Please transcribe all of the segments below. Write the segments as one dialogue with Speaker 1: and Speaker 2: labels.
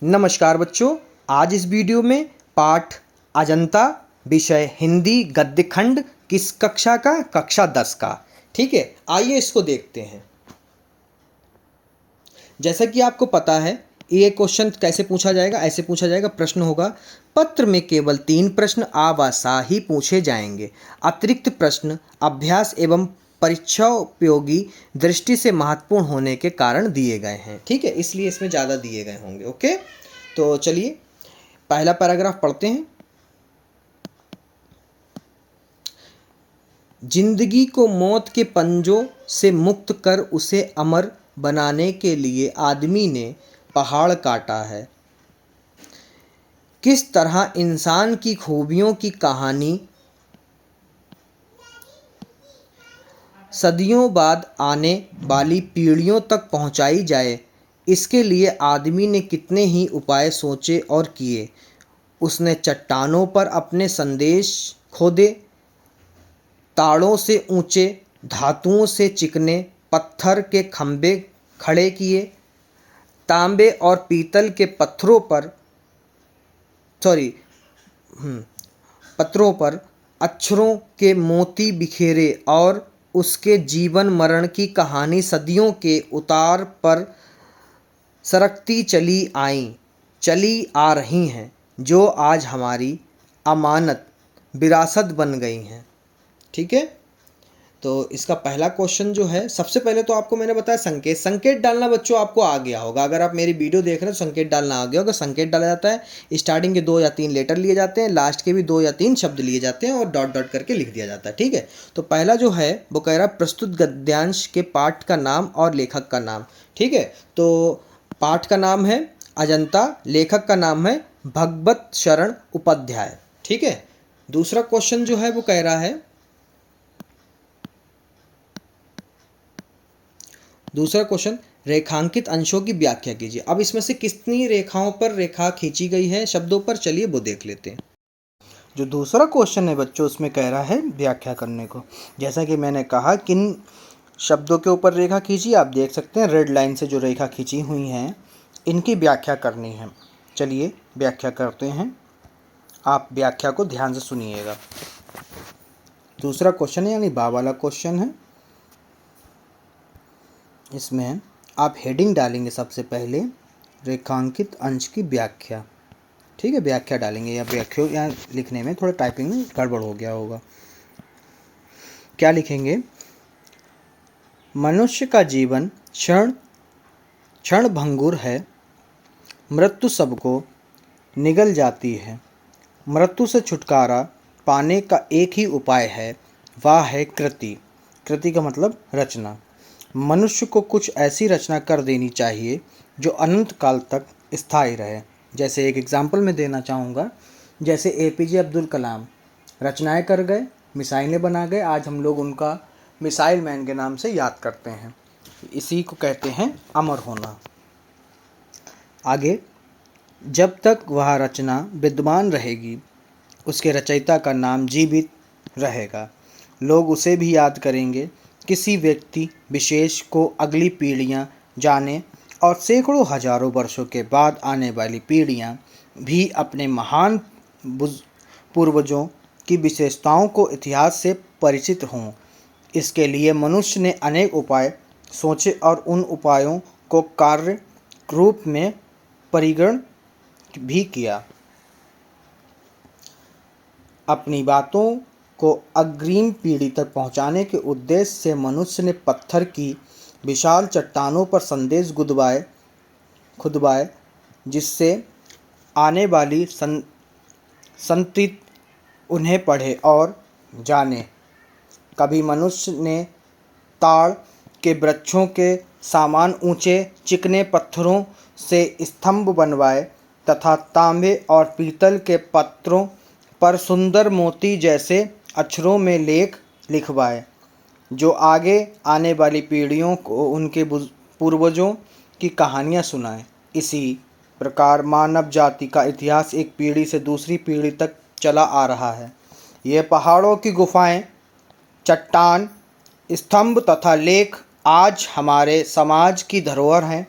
Speaker 1: नमस्कार बच्चों, आज इस वीडियो में पाठ अजंता विषय हिंदी गद्य खंड किस कक्षा का? कक्षा 10 का। ठीक है, आइए इसको देखते हैं। जैसा कि आपको पता है ये क्वेश्चन कैसे पूछा जाएगा, ऐसे पूछा जाएगा। प्रश्न होगा, पत्र में केवल 3 प्रश्न आवासाही पूछे जाएंगे। अतिरिक्त प्रश्न अभ्यास एवं परीक्षाोपयोगी दृष्टि से महत्वपूर्ण होने के कारण दिए गए हैं। ठीक है, इसलिए इसमें ज़्यादा दिए गए होंगे। ओके, तो चलिए पहला पैराग्राफ पढ़ते हैं। जिंदगी को मौत के पंजों से मुक्त कर उसे अमर बनाने के लिए आदमी ने पहाड़ काटा है। किस तरह इंसान की खूबियों की कहानी सदियों बाद आने वाली पीढ़ियों तक पहुंचाई जाए, इसके लिए आदमी ने कितने ही उपाय सोचे और किए। उसने चट्टानों पर अपने संदेश खोदे, ताड़ों से ऊंचे, धातुओं से चिकने पत्थर के खंभे खड़े किए, तांबे और पीतल के पत्थरों पर अक्षरों के मोती बिखेरे और उसके जीवन मरण की कहानी सदियों के उतार पर सरकती चली आ रही हैं, जो आज हमारी अमानत विरासत बन गई हैं। ठीक है, तो इसका पहला क्वेश्चन जो है, सबसे पहले तो आपको मैंने बताया संकेत डालना बच्चों आपको आ गया होगा। अगर आप मेरी वीडियो देख रहे हैं तो संकेत डालना आ गया होगा। संकेत डाला जाता है, स्टार्टिंग के 2 या 3 लेटर लिए जाते हैं, लास्ट के भी 2 या 3 शब्द लिए जाते हैं और डॉट डॉट करके लिख दिया जाता है। ठीक है, तो पहला जो है वो कह रहा है प्रस्तुत गद्यांश के पाठ का नाम और लेखक का नाम। ठीक है, तो पाठ का नाम है अजंता, लेखक का नाम है भगवत शरण उपाध्याय। ठीक है, दूसरा क्वेश्चन जो है वो कह रहा है, दूसरा क्वेश्चन रेखांकित अंशों की व्याख्या कीजिए। अब इसमें से कितनी रेखाओं पर रेखा खींची गई है शब्दों पर, चलिए वो देख लेते हैं। जो दूसरा क्वेश्चन है बच्चों, उसमें कह रहा है व्याख्या करने को। जैसा कि मैंने कहा किन शब्दों के ऊपर रेखा खींची, आप देख सकते हैं रेड लाइन से जो रेखा खींची हुई हैं इनकी व्याख्या करनी है। चलिए व्याख्या करते हैं, आप व्याख्या को ध्यान से सुनिएगा। दूसरा क्वेश्चन है यानी बा वाला क्वेश्चन है। इसमें आप हेडिंग डालेंगे सबसे पहले रेखांकित अंश की व्याख्या। ठीक है, व्याख्या डालेंगे, या व्याख्या यहाँ लिखने में थोड़ा टाइपिंग में गड़बड़ हो गया होगा। क्या लिखेंगे? मनुष्य का जीवन क्षण क्षण भंगुर है, मृत्यु सबको निगल जाती है। मृत्यु से छुटकारा पाने का एक ही उपाय है, वह है कृति। कृति का मतलब रचना। मनुष्य को कुछ ऐसी रचना कर देनी चाहिए जो अनंत काल तक स्थायी रहे। जैसे एक एग्जाम्पल मैं देना चाहूँगा, जैसे APJ अब्दुल कलाम रचनाएं कर गए, मिसाइलें बना गए, आज हम लोग उनका मिसाइल मैन के नाम से याद करते हैं। इसी को कहते हैं अमर होना। आगे, जब तक वह रचना विद्यमान रहेगी उसके रचयिता का नाम जीवित रहेगा। लोग उसे भी याद करेंगे। किसी व्यक्ति विशेष को अगली पीढ़ियां जाने और सैकड़ों हजारों वर्षों के बाद आने वाली पीढ़ियां भी अपने महान पूर्वजों की विशेषताओं को इतिहास से परिचित हों। इसके लिए मनुष्य ने अनेक उपाय सोचे और उन उपायों को कार्य रूप में परिगण भी किया। अपनी बातों को अग्रिम पीढ़ी तक पहुंचाने के उद्देश्य से मनुष्य ने पत्थर की विशाल चट्टानों पर संदेश खुदवाए, जिससे आने वाली संतति उन्हें पढ़े और जाने। कभी मनुष्य ने ताड़ के वृक्षों के समान ऊंचे चिकने पत्थरों से स्तंभ बनवाए तथा तांबे और पीतल के पत्रों पर सुंदर मोती जैसे अक्षरों में लेख लिखवाए, जो आगे आने वाली पीढ़ियों को उनके पूर्वजों की कहानियाँ सुनाएं। इसी प्रकार मानव जाति का इतिहास एक पीढ़ी से दूसरी पीढ़ी तक चला आ रहा है। ये पहाड़ों की गुफाएं, चट्टान, स्तंभ तथा लेख आज हमारे समाज की धरोहर हैं।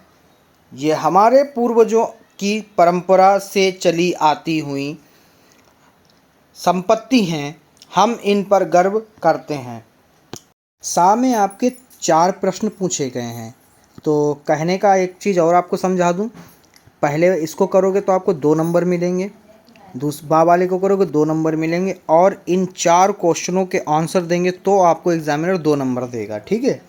Speaker 1: ये हमारे पूर्वजों की परंपरा से चली आती हुई संपत्ति हैं, हम इन पर गर्व करते हैं। में आपके 4 प्रश्न पूछे गए हैं। तो कहने का एक चीज़ और आपको समझा दूं, पहले इसको करोगे तो आपको 2 नंबर मिलेंगे, बा वाले को करोगे 2 नंबर मिलेंगे, और इन 4 क्वेश्चनों के आंसर देंगे तो आपको एग्जामिनर 2 नंबर देगा। ठीक है।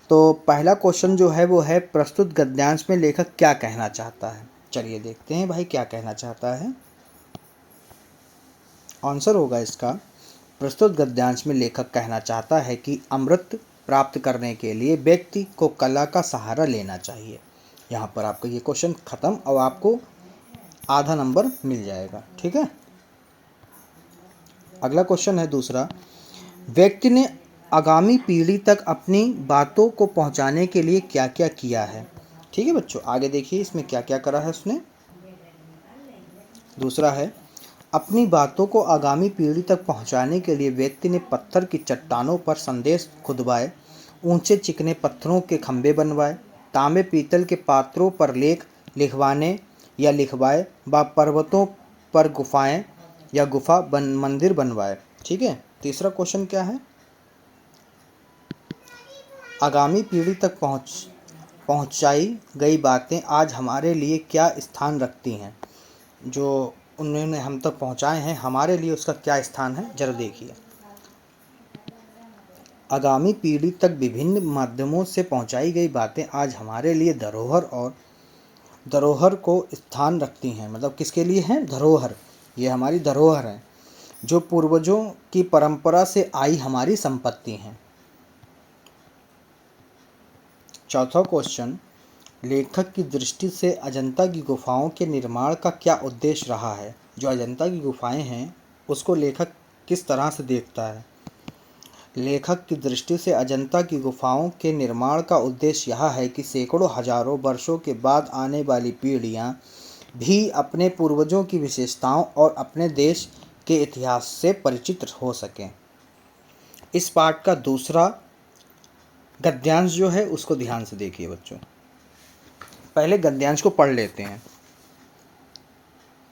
Speaker 1: तो पहला क्वेश्चन जो है वो है, प्रस्तुत गद्यांश में लेखक क्या कहना चाहता है। चलिए देखते हैं भाई क्या कहना चाहता है। आंसर होगा इसका, प्रस्तुत गद्यांश में लेखक कहना चाहता है कि अमृत प्राप्त करने के लिए व्यक्ति को कला का सहारा लेना चाहिए। यहाँ पर आपका ये क्वेश्चन खत्म और आपको आधा नंबर मिल जाएगा। ठीक है। अगला क्वेश्चन है दूसरा, व्यक्ति ने आगामी पीढ़ी तक अपनी बातों को पहुंचाने के लिए क्या क्या किया है। ठीक है बच्चों, आगे देखिए इसमें क्या क्या करा है उसने। दूसरा है, अपनी बातों को आगामी पीढ़ी तक पहुंचाने के लिए व्यक्ति ने पत्थर की चट्टानों पर संदेश खुदवाए, ऊंचे चिकने पत्थरों के खंभे बनवाए, तांबे पीतल के पात्रों पर लेख लिखवाने या लिखवाए, व पर्वतों पर गुफाएं या मंदिर बनवाए। ठीक है। तीसरा क्वेश्चन क्या है, आगामी पीढ़ी तक पहुंचाई गई बातें आज हमारे लिए क्या स्थान रखती हैं। जो उन्होंने हम तक पहुंचाए हैं, हमारे लिए उसका क्या स्थान है, जरा देखिए। आगामी पीढ़ी तक विभिन्न माध्यमों से पहुंचाई गई बातें आज हमारे लिए धरोहर को स्थान रखती हैं। मतलब किसके लिए हैं, धरोहर। ये हमारी धरोहर है, जो पूर्वजों की परंपरा से आई हमारी संपत्ति हैं। चौथा क्वेश्चन, लेखक की दृष्टि से अजंता की गुफाओं के निर्माण का क्या उद्देश्य रहा है। जो अजंता की गुफाएं हैं उसको लेखक किस तरह से देखता है। लेखक की दृष्टि से अजंता की गुफाओं के निर्माण का उद्देश्य यह है कि सैकड़ों हजारों वर्षों के बाद आने वाली पीढ़ियां भी अपने पूर्वजों की विशेषताओं और अपने देश के इतिहास से परिचित हो सकें। इस पाठ का दूसरा गद्यांश जो है उसको ध्यान से देखिए बच्चों। पहले गद्यांश को पढ़ लेते हैं।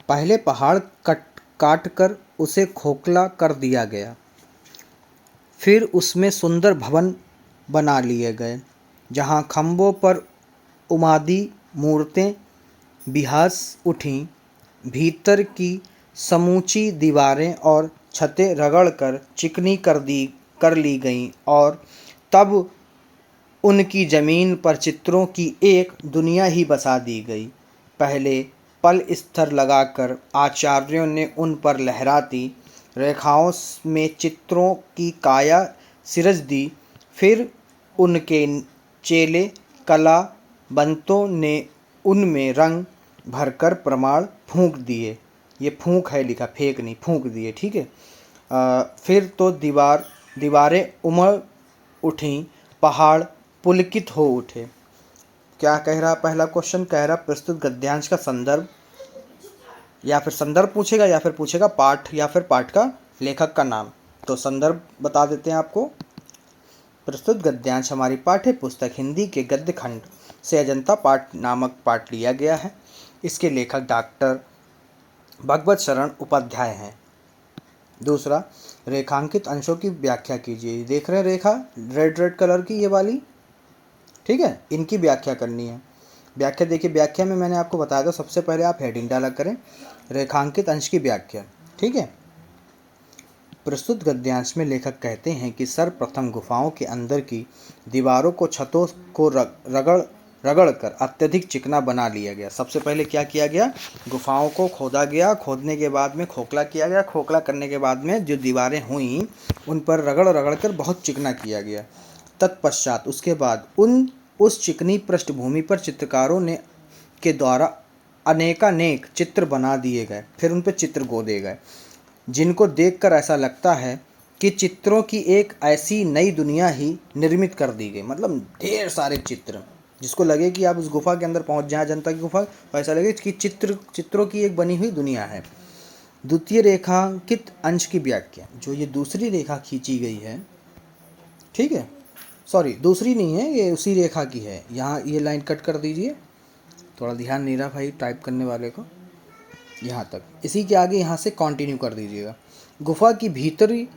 Speaker 1: पहले पहाड़ काट कर उसे खोखला कर दिया गया, फिर उसमें सुंदर भवन बना लिए गए, जहाँ खंभों पर उमादी मूर्तें बिहास उठीं, भीतर की समूची दीवारें और छतें रगड़कर चिकनी कर ली गईं, और तब उनकी ज़मीन पर चित्रों की एक दुनिया ही बसा दी गई। पहले पल स्तर लगाकर आचार्यों ने उन पर लहराती रेखाओं में चित्रों की काया सिरज दी, फिर उनके चेले कलावंतों ने उनमें रंग भरकर प्रमाण फूंक दिए। ये फूंक है लिखा, फेंक नहीं, फूंक दिए। ठीक है। फिर तो दीवारें उमड़ उठीं, पहाड़ पुलकित हो उठे। क्या कह रहा, पहला क्वेश्चन कह रहा प्रस्तुत गद्यांश का संदर्भ, या फिर संदर्भ पूछेगा या फिर पूछेगा पाठ, या फिर पाठ का लेखक का नाम। तो संदर्भ बता देते हैं आपको। प्रस्तुत गद्यांश हमारी पाठ्य पुस्तक हिंदी के गद्य खंड से अजंता पाठ नामक पाठ लिया गया है। इसके लेखक डॉक्टर भगवत शरण उपाध्याय हैं। दूसरा, रेखांकित अंशों की व्याख्या कीजिए। देख रहे हैं रेखा रेड कलर की, ये वाली। ठीक है, इनकी व्याख्या करनी है। व्याख्या देखिए, व्याख्या में मैंने आपको बताया था सबसे पहले आप हेडिंग डाला करें, रेखांकित अंश की व्याख्या। ठीक है। प्रस्तुत गद्यांश में लेखक कहते हैं कि सर्वप्रथम गुफाओं के अंदर की दीवारों को, छतों को रगड़ कर अत्यधिक चिकना बना लिया गया। सबसे पहले क्या किया गया, गुफाओं को खोदा गया, खोदने के बाद में खोखला किया गया, खोखला करने के बाद में जो दीवारें हुई उन पर रगड़ कर बहुत चिकना किया गया। तत्पश्चात उसके बाद उस चिकनी पृष्ठभूमि पर चित्रकारों ने के द्वारा अनेकानेक चित्र बना दिए गए, फिर उन पर चित्र गोदे गए, जिनको देखकर ऐसा लगता है कि चित्रों की एक ऐसी नई दुनिया ही निर्मित कर दी गई। मतलब ढेर सारे चित्र, जिसको लगे कि आप उस गुफा के अंदर पहुंच जाएं, जनता की गुफा, तो ऐसा लगे कि चित्रों की एक बनी हुई दुनिया है। द्वितीय रेखांकित अंश की व्याख्या, जो ये दूसरी रेखा खींची गई है, ठीक है, सॉरी दूसरी नहीं है, ये उसी रेखा की है। यहाँ ये लाइन कट कर दीजिए। थोड़ा ध्यान नहीं रहा भाई टाइप करने वाले को। यहाँ तक, इसी के आगे यहाँ से कंटिन्यू कर दीजिएगा। गुफा की भीतरी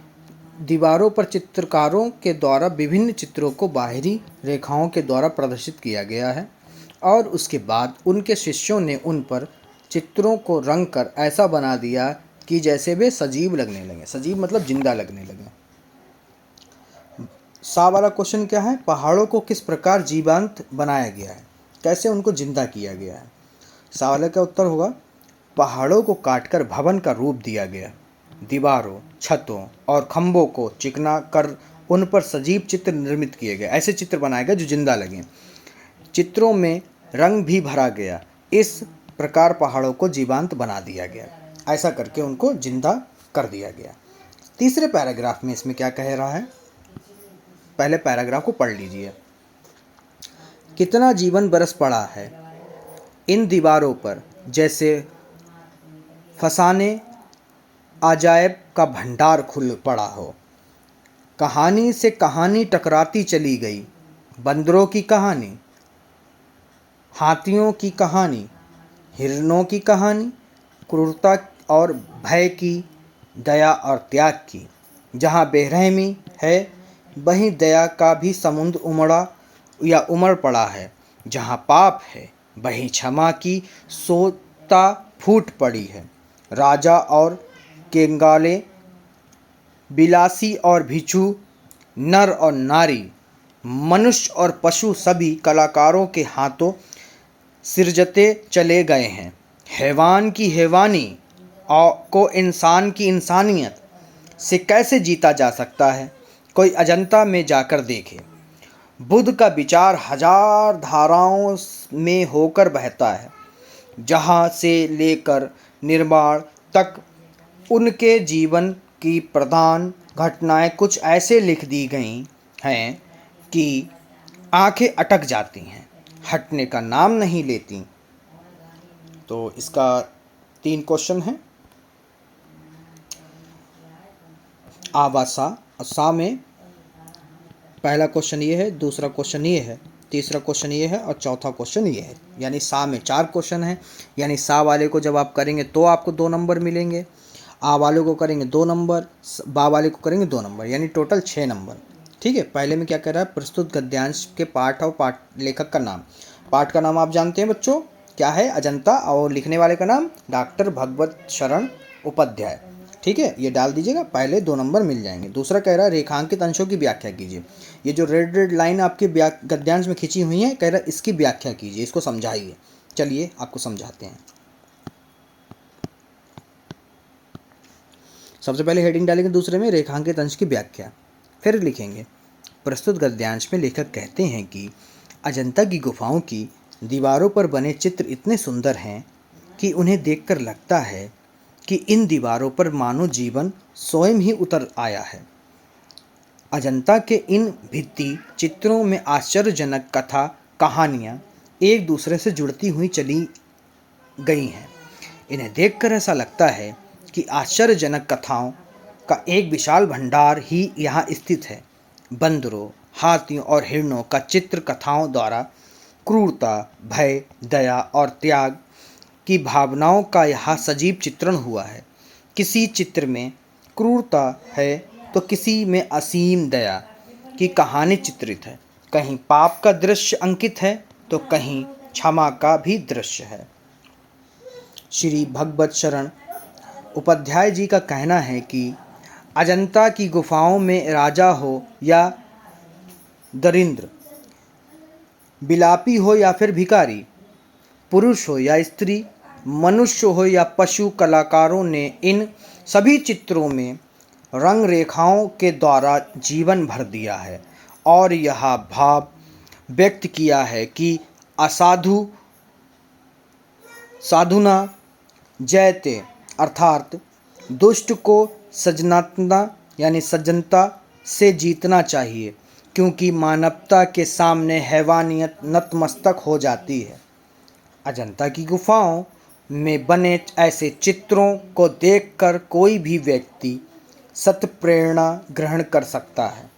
Speaker 1: दीवारों पर चित्रकारों के द्वारा विभिन्न चित्रों को बाहरी रेखाओं के द्वारा प्रदर्शित किया गया है और उसके बाद उनके शिष्यों ने उन पर चित्रों को रंग कर ऐसा बना दिया कि जैसे वे सजीव लगने लगे। सजीव मतलब जिंदा लगने लगे। सा वाला क्वेश्चन क्या है? पहाड़ों को किस प्रकार जीवंत बनाया गया है, कैसे उनको जिंदा किया गया है? सा वाले का उत्तर होगा पहाड़ों को काटकर भवन का रूप दिया गया, दीवारों, छतों और खंभों को चिकना कर उन पर सजीव चित्र निर्मित किए गए। ऐसे चित्र बनाए गए जो जिंदा लगें। चित्रों में रंग भी भरा गया। इस प्रकार पहाड़ों को जीवंत बना दिया गया। ऐसा करके उनको जिंदा कर दिया गया। तीसरे पैराग्राफ में इसमें क्या कह रहा है, पहले पैराग्राफ को पढ़ लीजिए। कितना जीवन बरस पड़ा है इन दीवारों पर, जैसे फसाने अजायब का भंडार खुल पड़ा हो। कहानी से कहानी टकराती चली गई, बंदरों की कहानी, हाथियों की कहानी, हिरणों की कहानी, क्रूरता और भय की, दया और त्याग की। जहाँ बेरहमी है वहीं दया का भी समुद्र उमड़ पड़ा है। जहाँ पाप है वहीं क्षमा की सोता फूट पड़ी है। राजा और केंगाले, बिलासी और भिक्षु, नर और नारी, मनुष्य और पशु सभी कलाकारों के हाथों सिरजते चले गए हैं। हैवान की हैवानी को इंसान की इंसानियत से कैसे जीता जा सकता है, कोई अजंता में जाकर देखे। बुद्ध का विचार हजार धाराओं में होकर बहता है। जहाँ से लेकर निर्माण तक उनके जीवन की प्रधान घटनाएं कुछ ऐसे लिख दी गई हैं कि आंखें अटक जाती हैं, हटने का नाम नहीं लेती। तो इसका 3 क्वेश्चन है। आवासा सा में पहला क्वेश्चन ये है, दूसरा क्वेश्चन ये है, तीसरा क्वेश्चन ये है और चौथा क्वेश्चन ये है। यानी सा में 4 क्वेश्चन हैं। यानी सा वाले को जब आप करेंगे तो आपको 2 नंबर मिलेंगे, आ वाले को करेंगे 2 नंबर, बा वाले को करेंगे 2 नंबर, यानी टोटल 6 नंबर। ठीक है। पहले में क्या कह रहा है, प्रस्तुत गद्यांश के पाठ और पाठ लेखक का नाम। पाठ का नाम आप जानते हैं बच्चों क्या है, अजंता, और लिखने वाले का नाम डॉक्टर भगवत शरण उपाध्याय। ठीक है, ये डाल दीजिएगा, पहले 2 नंबर मिल जाएंगे। दूसरा कह रहा है रेखांकित अंशों की व्याख्या कीजिए। ये जो रेड रेड लाइन आपके गद्यांश में खींची हुई है, कह रहा है इसकी व्याख्या कीजिए, इसको समझाइए। चलिए आपको समझाते हैं। सबसे पहले हेडिंग डालेंगे, दूसरे में रेखांकित अंश की व्याख्या, फिर लिखेंगे प्रस्तुत गद्यांश में लेखक कहते हैं कि अजंता की गुफाओं की दीवारों पर बने चित्र इतने सुंदर हैं कि उन्हें देखकर लगता है कि इन दीवारों पर मानव जीवन स्वयं ही उतर आया है। अजंता के इन भित्ति चित्रों में आश्चर्यजनक कथा कहानियाँ एक दूसरे से जुड़ती हुई चली गई हैं। इन्हें देखकर ऐसा लगता है कि आश्चर्यजनक कथाओं का एक विशाल भंडार ही यहाँ स्थित है। बंदरों, हाथियों और हिरणों का चित्र कथाओं द्वारा क्रूरता, भय, दया और त्याग की भावनाओं का यहाँ सजीव चित्रण हुआ है। किसी चित्र में क्रूरता है तो किसी में असीम दया की कहानी चित्रित है। कहीं पाप का दृश्य अंकित है तो कहीं क्षमा का भी दृश्य है। श्री भगवत शरण उपाध्याय जी का कहना है कि अजंता की गुफाओं में राजा हो या दरिद्र, बिलापी हो या फिर भिखारी, पुरुष हो या स्त्री, मनुष्य हो या पशु, कलाकारों ने इन सभी चित्रों में रंग रेखाओं के द्वारा जीवन भर दिया है और यह भाव व्यक्त किया है कि असाधु साधुना जयते, अर्थात दुष्ट को सजनात्मता यानी सज्जनता से जीतना चाहिए, क्योंकि मानवता के सामने हैवानियत नतमस्तक हो जाती है। अजंता की गुफाओं में बने ऐसे चित्रों को देखकर कोई भी व्यक्ति सत्य प्रेरणा ग्रहण कर सकता है।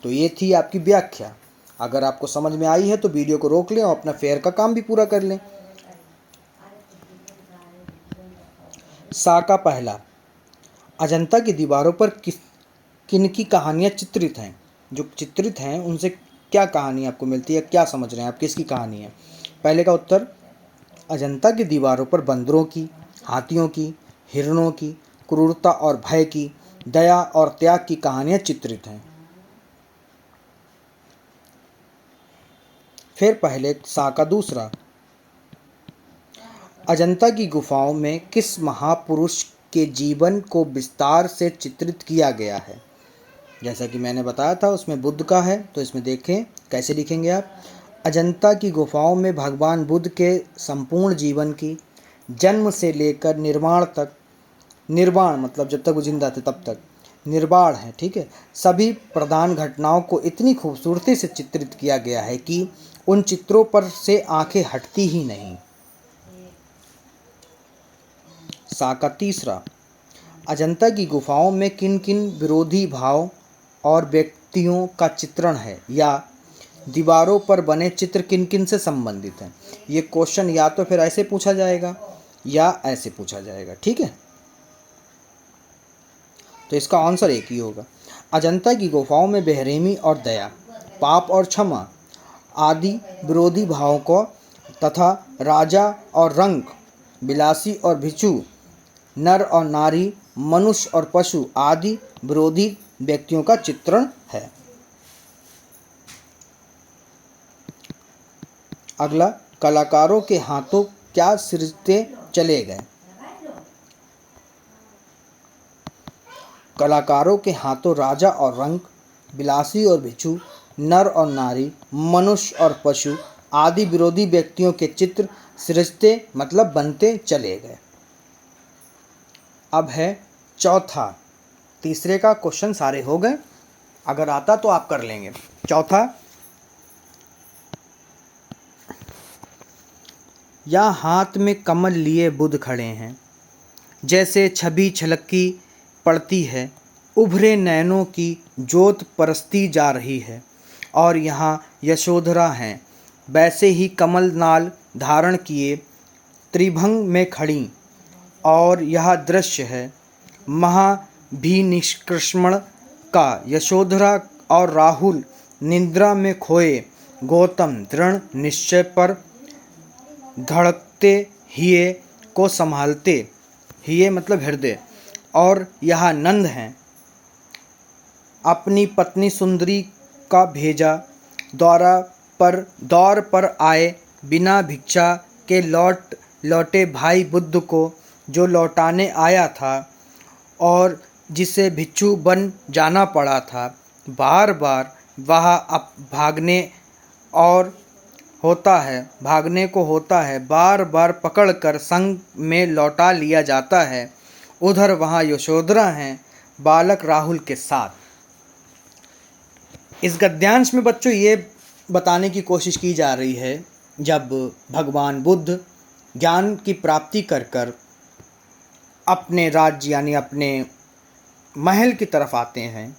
Speaker 1: तो ये थी आपकी व्याख्या। अगर आपको समझ में आई है तो वीडियो को रोक लें और अपना फेयर का काम भी पूरा कर लें। सा का पहला, अजंता की दीवारों पर किन की कहानियाँ चित्रित हैं? जो चित्रित हैं उनसे क्या कहानी आपको मिलती है, क्या समझ रहे हैं आप, किसकी कहानी है? पहले का उत्तर, अजंता की दीवारों पर बंदरों की, हाथियों की, हिरणों की, क्रूरता और भय की, दया और त्याग की कहानियाँ चित्रित हैं। फिर पहले सा का दूसरा, अजंता की गुफाओं में किस महापुरुष के जीवन को विस्तार से चित्रित किया गया है? जैसा कि मैंने बताया था उसमें बुद्ध का है, तो इसमें देखें कैसे लिखेंगे आप। अजंता की गुफाओं में भगवान बुद्ध के संपूर्ण जीवन की, जन्म से लेकर निर्वाण तक, निर्वाण मतलब जब तक वो जिंदा थे तब तक, निर्वाण है, ठीक है, सभी प्रधान घटनाओं को इतनी खूबसूरती से चित्रित किया गया है कि उन चित्रों पर से आंखें हटती ही नहीं। सा का तीसरा, अजंता की गुफाओं में किन किन विरोधी भाव और व्यक्तियों का चित्रण है, या दीवारों पर बने चित्र किन किन से संबंधित हैं? ये क्वेश्चन या तो फिर ऐसे पूछा जाएगा या ऐसे पूछा जाएगा, ठीक है। तो इसका आंसर एक ही होगा। अजंता की गुफाओं में बेरहमी और दया, पाप और क्षमा आदि विरोधी भावों को तथा राजा और रंक, बिलासी और भिक्षु, नर और नारी, मनुष्य और पशु आदि विरोधी व्यक्तियों का चित्रण है। अगला, कलाकारों के हाथों क्या सृजते चले गए? कलाकारों के हाथों राजा और रंक, बिलासी और भिक्षु, नर और नारी, मनुष्य और पशु आदि विरोधी व्यक्तियों के चित्र सृजते मतलब बनते चले गए। अब है चौथा, तीसरे का क्वेश्चन सारे हो गए, अगर आता तो आप कर लेंगे। चौथा, यहाँ हाथ में कमल लिए बुद्ध खड़े हैं, जैसे छवि छलकी पड़ती है, उभरे नैनों की ज्योत परस्ती जा रही है, और यहाँ यशोधरा हैं, वैसे ही कमल नाल धारण किए त्रिभंग में खड़ी, और यह दृश्य है महाभिनिष्क्रमण का। यशोधरा और राहुल निद्रा में खोए, गौतम दृढ़ निश्चय पर धड़कते हिये को संभालते, हिये मतलब हृदय, और यह नंद हैं, अपनी पत्नी सुंदरी का भेजा दौर पर आए, बिना भिक्षा के लौटे भाई बुद्ध को जो लौटाने आया था और जिसे भिक्षु बन जाना पड़ा था, बार बार वह भागने को होता है, बार बार पकड़कर संग में लौटा लिया जाता है। उधर वहाँ यशोधरा हैं बालक राहुल के साथ। इस गद्यांश में बच्चों ये बताने की कोशिश की जा रही है, जब भगवान बुद्ध ज्ञान की प्राप्ति कर अपने राज्य यानी अपने महल की तरफ आते हैं,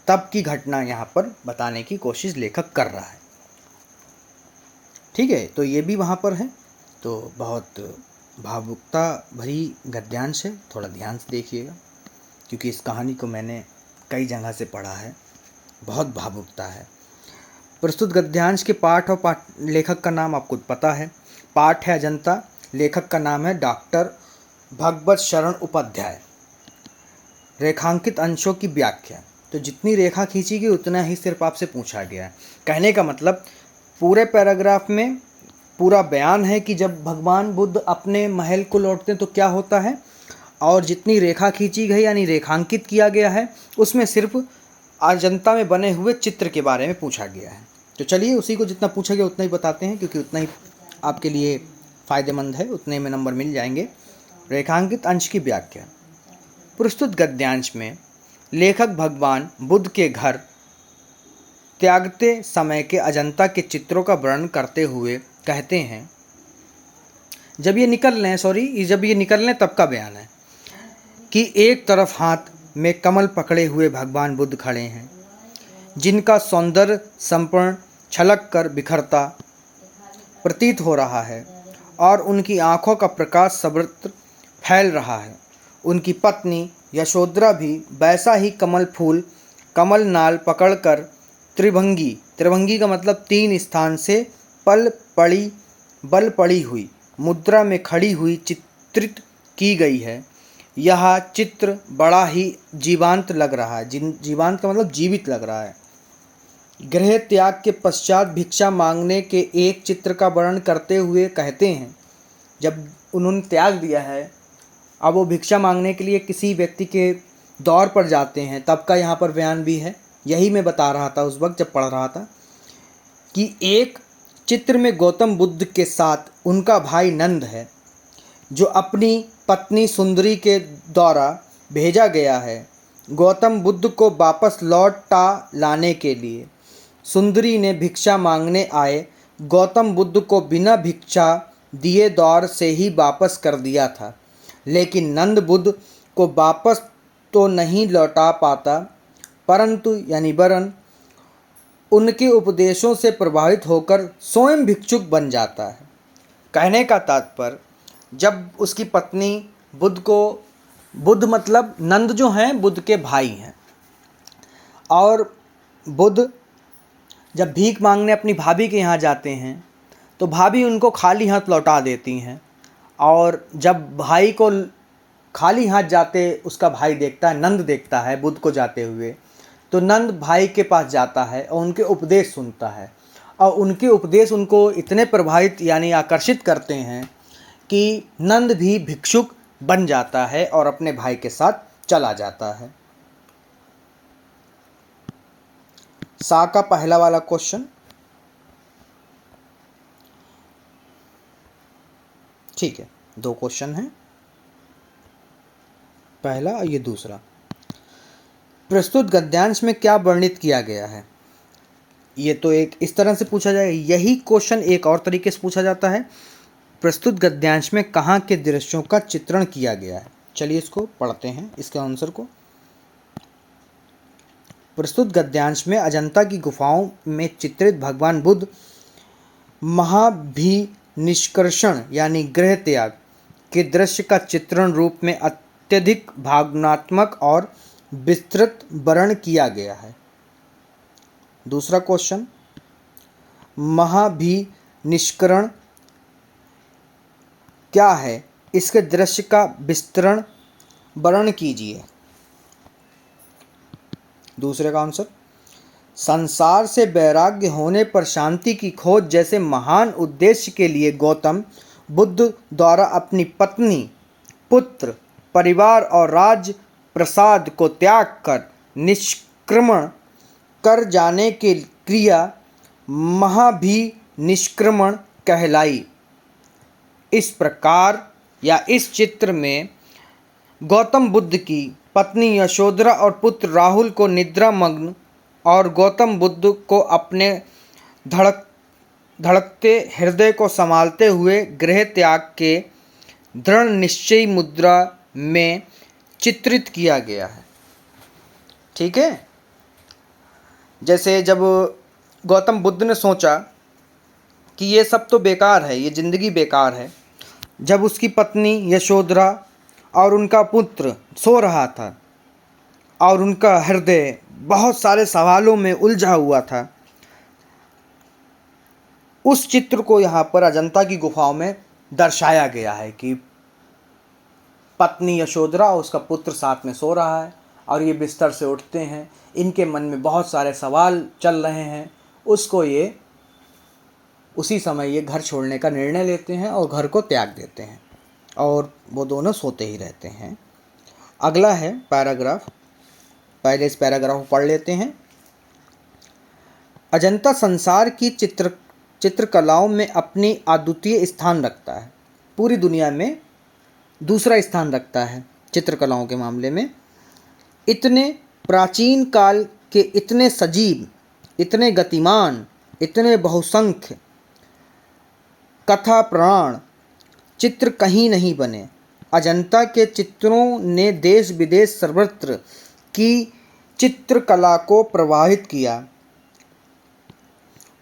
Speaker 1: तब की घटना यहाँ पर बताने की कोशिश लेखक कर रहा है, ठीक है। तो ये भी वहाँ पर है, तो बहुत भावुकता भरी गद्यांश है, थोड़ा ध्यान से देखिएगा, क्योंकि इस कहानी को मैंने कई जगह से पढ़ा है, बहुत भावुकता है। प्रस्तुत गद्यांश के पाठ और लेखक का नाम आपको पता है। पाठ है अजंता, लेखक का नाम है डॉक्टर भगवत शरण उपाध्याय। रेखांकित अंशों की व्याख्या, तो जितनी रेखा खींची गई उतना ही सिर्फ आपसे पूछा गया है। कहने का मतलब पूरे पैराग्राफ में पूरा बयान है कि जब भगवान बुद्ध अपने महल को लौटते हैं तो क्या होता है, और जितनी रेखा खींची गई यानी रेखांकित किया गया है उसमें सिर्फ अजंता में बने हुए चित्र के बारे में पूछा गया है। तो चलिए उसी को जितना पूछा गया उतना ही बताते हैं, क्योंकि उतना ही आपके लिए फ़ायदेमंद है, उतने में नंबर मिल जाएंगे। रेखांकित अंश की व्याख्या, प्रस्तुत गद्यांश में लेखक भगवान बुद्ध के घर त्यागते समय के अजंता के चित्रों का वर्णन करते हुए कहते हैं, जब ये निकल लें तब का बयान है कि एक तरफ हाथ में कमल पकड़े हुए भगवान बुद्ध खड़े हैं, जिनका सौंदर्य संपूर्ण छलक कर बिखरता प्रतीत हो रहा है और उनकी आंखों का प्रकाश सर्वत्र फैल रहा है। उनकी पत्नी यशोधरा भी वैसा ही कमल फूल कमल नाल पकड़कर त्रिभंगी त्रिभंगी का मतलब 3 स्थान से बल पड़ी हुई मुद्रा में खड़ी हुई चित्रित की गई है। यह चित्र बड़ा ही जीवांत लग रहा है। जीवांत का मतलब जीवित लग रहा है। गृह त्याग के पश्चात भिक्षा मांगने के एक चित्र का वर्णन करते हुए कहते हैं, जब उन्होंने त्याग दिया है, अब वो भिक्षा मांगने के लिए किसी व्यक्ति के दौर पर जाते हैं, तब का यहाँ पर बयान भी है। यही मैं बता रहा था उस वक्त जब पढ़ रहा था कि एक चित्र में गौतम बुद्ध के साथ उनका भाई नंद है, जो अपनी पत्नी सुंदरी के द्वारा भेजा गया है गौतम बुद्ध को वापस लौटा लाने के लिए। सुंदरी ने भिक्षा मांगने आए गौतम बुद्ध को बिना भिक्षा दिए दौर से ही वापस कर दिया था, लेकिन नंद बुद्ध को वापस तो नहीं लौटा पाता, परंतु वरन उनके उपदेशों से प्रभावित होकर स्वयं भिक्षुक बन जाता है। कहने का तात्पर्य, जब उसकी पत्नी बुद्ध मतलब नंद जो हैं बुद्ध के भाई हैं, और बुद्ध जब भीख मांगने अपनी भाभी के यहाँ जाते हैं तो भाभी उनको खाली हाथ लौटा देती हैं, और जब भाई को खाली हाथ जाते उसका भाई देखता है, नंद देखता है बुद्ध को जाते हुए, तो नंद भाई के पास जाता है और उनके उपदेश सुनता है, और उनके उपदेश उनको इतने प्रभावित आकर्षित करते हैं कि नंद भी भिक्षुक बन जाता है और अपने भाई के साथ चला जाता है। सा का पहला वाला क्वेश्चन, ठीक है, 2 क्वेश्चन हैं, पहला और ये दूसरा। प्रस्तुत गद्यांश में क्या वर्णित किया गया है? ये तो एक इस तरह से पूछा जाए, यही क्वेश्चन एक और तरीके से पूछा जाता है, प्रस्तुत गद्यांश में कहाँ के दृश्यों का चित्रण किया गया है। चलिए इसको पढ़ते हैं, इसके आंसर को। प्रस्तुत गद्यांश में अजंता की गुफाओं में चित्रित भगवान बुद्ध महाभिनिष्कर्षण गृह त्याग के दृश्य का चित्रण रूप में अत्यधिक भावनात्मक और विस्तृत वर्णन किया गया है। दूसरा क्वेश्चन, महाभिनिष्करण क्या है, इसके दृश्य का विस्तरण वर्णन कीजिए। दूसरे का आंसर, संसार से वैराग्य होने पर शांति की खोज जैसे महान उद्देश्य के लिए गौतम बुद्ध द्वारा अपनी पत्नी, पुत्र, परिवार और राज प्रसाद को त्याग कर निष्क्रमण कर जाने की क्रिया महाभिनिष्क्रमण कहलाई। इस प्रकार इस चित्र में गौतम बुद्ध की पत्नी यशोधरा और पुत्र राहुल को निद्रामग्न और गौतम बुद्ध को अपने धड़कते हृदय को संभालते हुए गृह त्याग के दृढ़ निश्चयी मुद्रा में चित्रित किया गया है। ठीक है, जैसे जब गौतम बुद्ध ने सोचा कि ये सब तो बेकार है, ये ज़िंदगी बेकार है, जब उसकी पत्नी यशोधरा और उनका पुत्र सो रहा था और उनका हृदय बहुत सारे सवालों में उलझा हुआ था, उस चित्र को यहाँ पर अजंता की गुफाओं में दर्शाया गया है कि पत्नी यशोधरा और उसका पुत्र साथ में सो रहा है और ये बिस्तर से उठते हैं, इनके मन में बहुत सारे सवाल चल रहे हैं। उसी समय ये घर छोड़ने का निर्णय लेते हैं और घर को त्याग देते हैं और वो दोनों सोते ही रहते हैं। अगला है पैराग्राफ, पहले इस पैराग्राफ को पढ़ लेते हैं। अजंता संसार की चित्रकलाओं में अपनी अद्वितीय स्थान रखता है, पूरी दुनिया में दूसरा स्थान रखता है चित्रकलाओं के मामले में। इतने प्राचीन काल के इतने सजीव, इतने गतिमान, इतने बहुसंख्य कथा प्राण चित्र कहीं नहीं बने। अजंता के चित्रों ने देश विदेश सर्वत्र की चित्रकला को प्रभावित किया।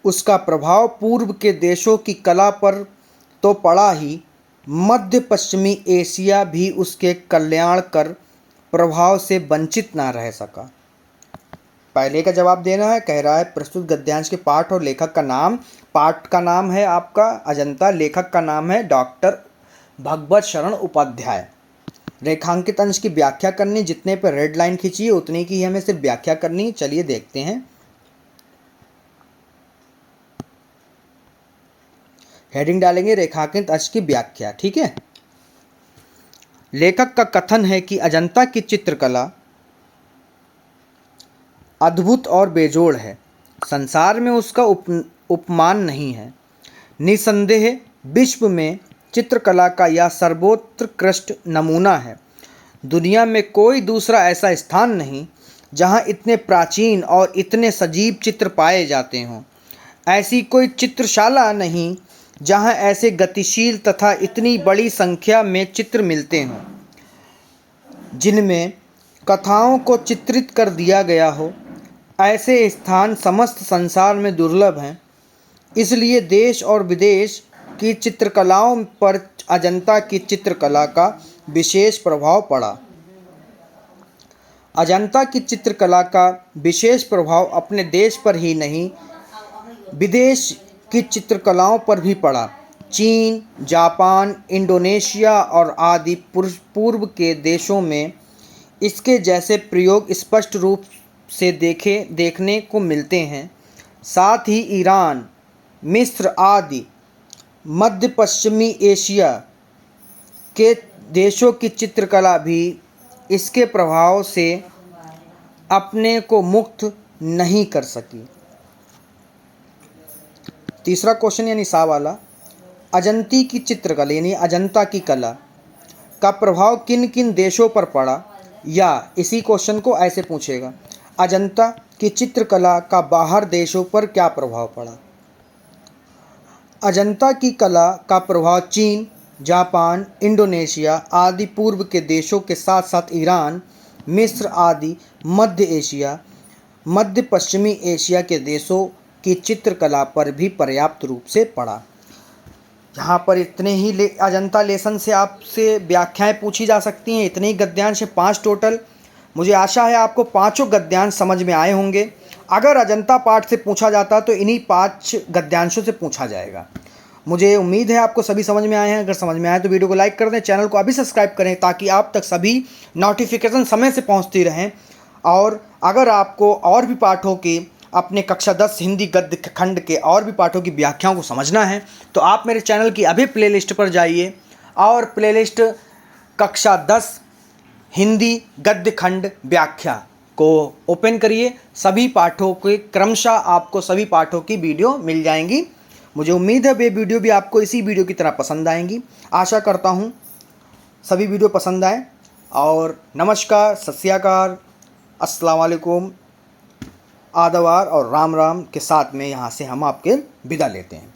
Speaker 1: उसका प्रभाव पूर्व के देशों की कला पर तो पड़ा ही, मध्य पश्चिमी एशिया भी उसके कल्याणकर प्रभाव से वंचित ना रह सका। पहले का जवाब देना है। कह रहा है प्रस्तुत गद्यांश के पाठ और लेखक का नाम। पाठ का नाम है आपका अजंता, लेखक का नाम है डॉक्टर भगवत शरण उपाध्याय। रेखांकित अंश की व्याख्या करनी, जितने पर रेड लाइन खींची है उतने की हमें सिर्फ व्याख्या करनी। चलिए देखते हैं। हेडिंग डालेंगे रेखांकित अंश की व्याख्या। ठीक है। लेखक का कथन है कि अजंता की चित्रकला अद्भुत और बेजोड़ है। संसार में उसका उपमान नहीं है। निसंदेह विश्व में चित्रकला का यह सर्वोत्कृष्ट नमूना है। दुनिया में कोई दूसरा ऐसा स्थान नहीं जहां इतने प्राचीन और इतने सजीव चित्र पाए जाते हों। ऐसी कोई चित्रशाला नहीं जहां ऐसे गतिशील तथा इतनी बड़ी संख्या में चित्र मिलते हों, जिनमें कथाओं को चित्रित कर दिया गया हो। ऐसे स्थान समस्त संसार में दुर्लभ हैं। इसलिए देश और विदेश की चित्रकलाओं पर अजंता की चित्रकला का विशेष प्रभाव पड़ा। अजंता की चित्रकला का विशेष प्रभाव अपने देश पर ही नहीं, विदेश की चित्रकलाओं पर भी पड़ा। चीन, जापान, इंडोनेशिया और आदि पूर्व के देशों में इसके जैसे प्रयोग स्पष्ट रूप से देखने को मिलते हैं। साथ ही ईरान, मिस्र आदि मध्य पश्चिमी एशिया के देशों की चित्रकला भी इसके प्रभाव से अपने को मुक्त नहीं कर सकी। तीसरा क्वेश्चन यानी सा वाला, अजंती की चित्रकला यानी अजंता की कला का प्रभाव किन किन देशों पर पड़ा, या इसी क्वेश्चन को ऐसे पूछेगा, अजंता की चित्रकला का बाहर देशों पर क्या प्रभाव पड़ा। अजंता की कला का प्रभाव चीन, जापान, इंडोनेशिया आदि पूर्व के देशों के साथ साथ ईरान, मिस्र आदि मध्य एशिया, मध्य पश्चिमी एशिया के देशों की चित्रकला पर भी पर्याप्त रूप से पड़ा। यहाँ पर इतने ही अजंता लेसन से आपसे व्याख्याएं पूछी जा सकती हैं। इतने ही गद्यांश 5 टोटल। मुझे आशा है आपको पांचों गद्यांश समझ में आए होंगे। अगर अजंता पाठ से पूछा जाता तो इन्हीं 5 गद्यांशों से पूछा जाएगा। मुझे उम्मीद है आपको सभी समझ में आए हैं। अगर समझ में आए तो वीडियो को लाइक कर दें, चैनल को अभी सब्सक्राइब करें ताकि आप तक सभी नोटिफिकेशन समय से पहुंचती रहें। और अगर आपको और भी पाठों की अपने कक्षा 10 हिंदी गद्य खंड के और भी पाठों की व्याख्याओं को समझना है तो आप मेरे चैनल की अभी प्लेलिस्ट पर जाइए और प्लेलिस्ट कक्षा 10 हिंदी गद्य खंड व्याख्या को ओपन करिए। सभी पाठों के क्रमशः आपको सभी पाठों की वीडियो मिल जाएंगी। मुझे उम्मीद है वे वीडियो भी आपको इसी वीडियो की तरह पसंद आएंगी। आशा करता हूँ सभी वीडियो पसंद आए। और नमस्कार, सत श्री अकाल, अस्सलाम वालेकुम, आदाबार और राम राम के साथ में यहाँ से हम आपके विदा लेते हैं।